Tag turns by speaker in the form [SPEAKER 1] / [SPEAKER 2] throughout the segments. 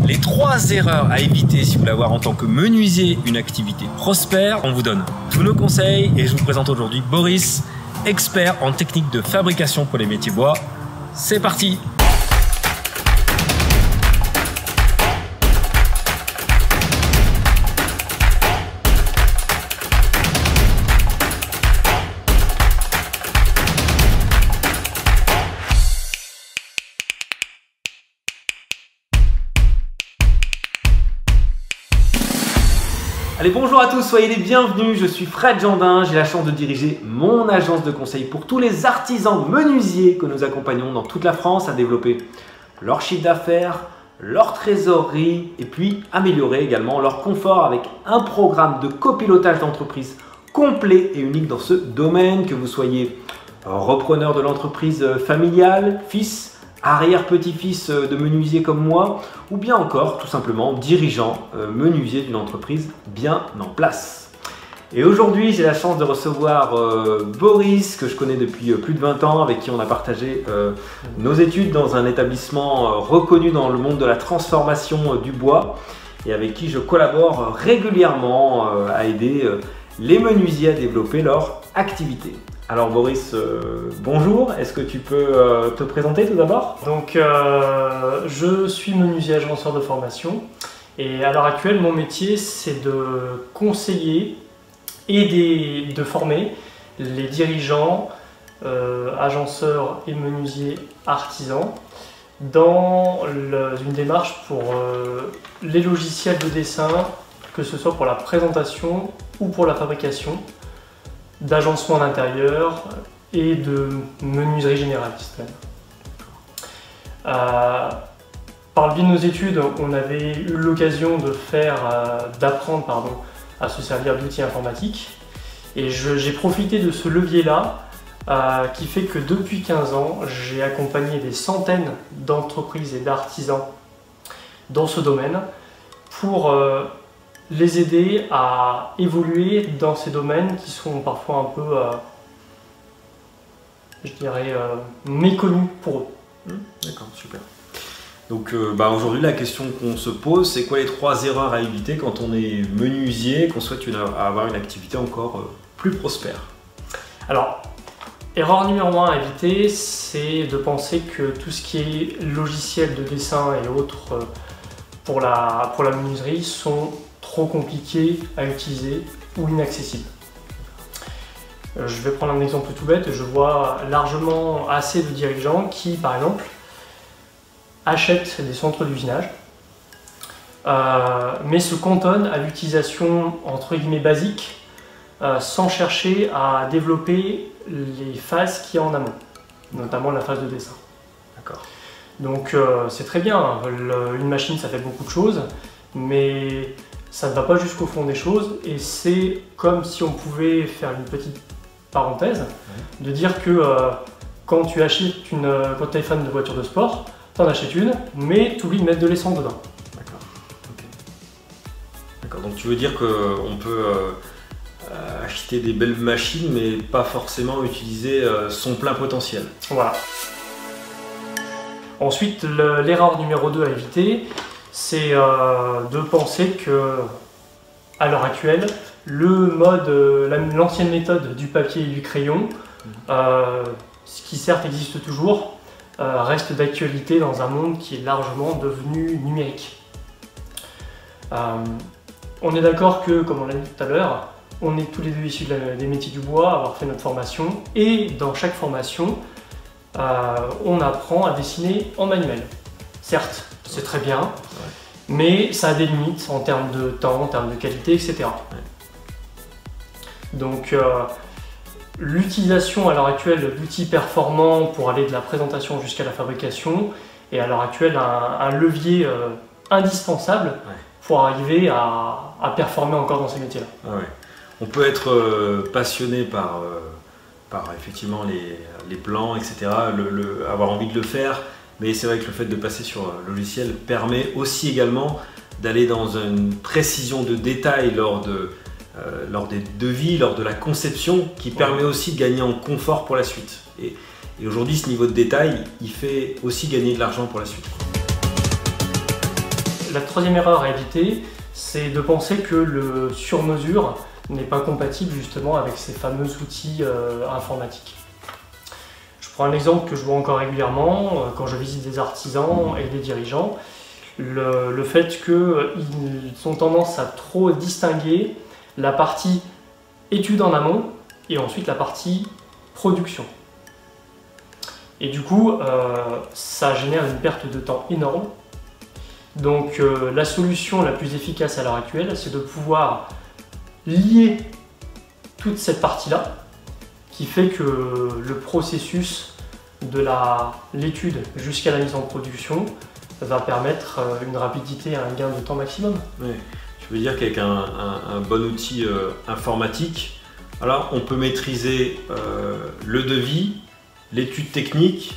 [SPEAKER 1] Les 3 erreurs à éviter si vous voulez avoir en tant que menuisier une activité prospère. On vous donne tous nos conseils et je vous présente aujourd'hui Boris, expert en technique de fabrication pour les métiers bois. C'est parti! Allez, bonjour à tous, soyez les bienvenus, je suis Fred Jandin, j'ai la chance de diriger mon agence de conseil pour tous les artisans menuisiers que nous accompagnons dans toute la France à développer leur chiffre d'affaires, leur trésorerie et puis améliorer également leur confort avec un programme de copilotage d'entreprise complet et unique dans ce domaine, que vous soyez repreneur de l'entreprise familiale, fils, arrière-petit-fils de menuisier comme moi, ou bien encore tout simplement dirigeant menuisier d'une entreprise bien en place. Et aujourd'hui, j'ai la chance de recevoir Boris, que je connais depuis plus de 20 ans, avec qui on a partagé nos études dans un établissement reconnu dans le monde de la transformation du bois, et avec qui je collabore régulièrement à aider les menuisiers à développer leur activité. Alors Boris, bonjour, est-ce que tu peux te présenter tout d'abord?
[SPEAKER 2] Donc je suis menuisier agenceur de formation et à l'heure actuelle mon métier c'est de conseiller et de former les dirigeants, agenceurs et menuisiers artisans dans une démarche pour les logiciels de dessin, que ce soit pour la présentation ou pour la fabrication, d'agencement d'intérieur et de menuiserie généraliste même. Par le biais de nos études, on avait eu l'occasion d'apprendre à se servir d'outils informatiques et j'ai profité de ce levier-là qui fait que depuis 15 ans, j'ai accompagné des centaines d'entreprises et d'artisans dans ce domaine pour les aider à évoluer dans ces domaines qui sont parfois un peu, je dirais, méconnus pour eux.
[SPEAKER 1] D'accord, super. Donc aujourd'hui, la question qu'on se pose, c'est quoi les 3 erreurs à éviter quand on est menuisier, qu'on souhaite avoir une activité encore plus prospère? Alors,
[SPEAKER 2] erreur numéro 1 à éviter, c'est de penser que tout ce qui est logiciel de dessin et autres pour la menuiserie sont trop compliqué à utiliser ou inaccessible. Je vais prendre un exemple tout bête, je vois largement assez de dirigeants qui, par exemple, achètent des centres d'usinage, mais se cantonnent à l'utilisation entre guillemets basique, sans chercher à développer les phases qu'il y a en amont, notamment la phase de dessin.
[SPEAKER 1] D'accord.
[SPEAKER 2] Donc c'est très bien, une machine ça fait beaucoup de choses, mais ça ne va pas jusqu'au fond des choses et c'est comme si on pouvait faire une petite parenthèse, de dire que quand tu achètes quand tu es fan de voiture de sport, tu en achètes une, mais tu oublies de mettre de l'essence dedans.
[SPEAKER 1] D'accord. Okay. D'accord. Donc tu veux dire qu'on peut acheter des belles machines, mais pas forcément utiliser son plein potentiel.
[SPEAKER 2] Voilà. Ensuite, l'erreur numéro 2 à éviter, c'est de penser que, à l'heure actuelle, l'ancienne méthode du papier et du crayon, ce qui certes existe toujours, reste d'actualité dans un monde qui est largement devenu numérique. On est d'accord que, comme on l'a dit tout à l'heure, on est tous les deux issus des métiers du bois, avoir fait notre formation, et dans chaque formation, on apprend à dessiner en manuel. Certes, c'est très bien, mais ça a des limites en termes de temps, en termes de qualité, etc. Donc l'utilisation à l'heure actuelle d'outils performants pour aller de la présentation jusqu'à la fabrication est à l'heure actuelle un levier indispensable pour arriver à performer encore dans ces métiers-là.
[SPEAKER 1] Ah ouais. On peut être passionné par effectivement les plans, etc., avoir envie de le faire, mais c'est vrai que le fait de passer sur un logiciel permet aussi également d'aller dans une précision de détail lors des devis, lors de la conception, qui permet aussi de gagner en confort pour la suite. Et aujourd'hui, ce niveau de détail, il fait aussi gagner de l'argent pour la suite.
[SPEAKER 2] La troisième erreur à éviter, c'est de penser que le sur-mesure n'est pas compatible justement avec ces fameux outils informatiques. Je prends un exemple que je vois encore régulièrement quand je visite des artisans et des dirigeants. Le fait qu'ils ont tendance à trop distinguer la partie étude en amont et ensuite la partie production. Et du coup, ça génère une perte de temps énorme. Donc la solution la plus efficace à l'heure actuelle, c'est de pouvoir lier toute cette partie-là, qui fait que le processus de l'étude jusqu'à la mise en production va permettre une rapidité et un gain de temps maximum.
[SPEAKER 1] Oui. Je veux dire qu'avec un bon outil informatique, alors on peut maîtriser le devis, l'étude technique,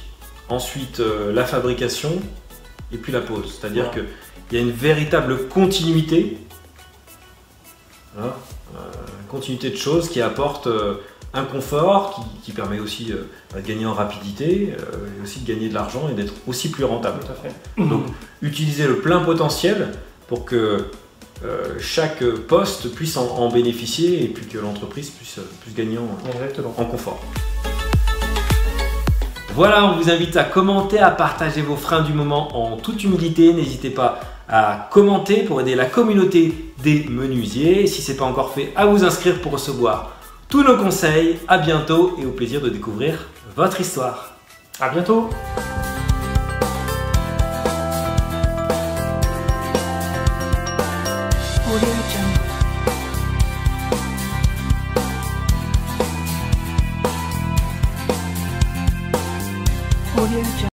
[SPEAKER 1] ensuite la fabrication et puis la pose. C'est-à-dire qu'il y a une véritable continuité, continuité de choses qui apporte un confort, qui permet aussi de gagner en rapidité et aussi de gagner de l'argent et d'être aussi plus rentable.
[SPEAKER 2] Tout à fait.
[SPEAKER 1] Donc utiliser le plein potentiel pour que chaque poste puisse en bénéficier et puis que l'entreprise puisse gagner en confort. Voilà, on vous invite à commenter, à partager vos freins du moment en toute humilité. N'hésitez pas à commenter pour aider la communauté des menuisiers. Si ce n'est pas encore fait, à vous inscrire pour recevoir tous nos conseils. À bientôt et au plaisir de découvrir votre histoire.
[SPEAKER 2] À bientôt.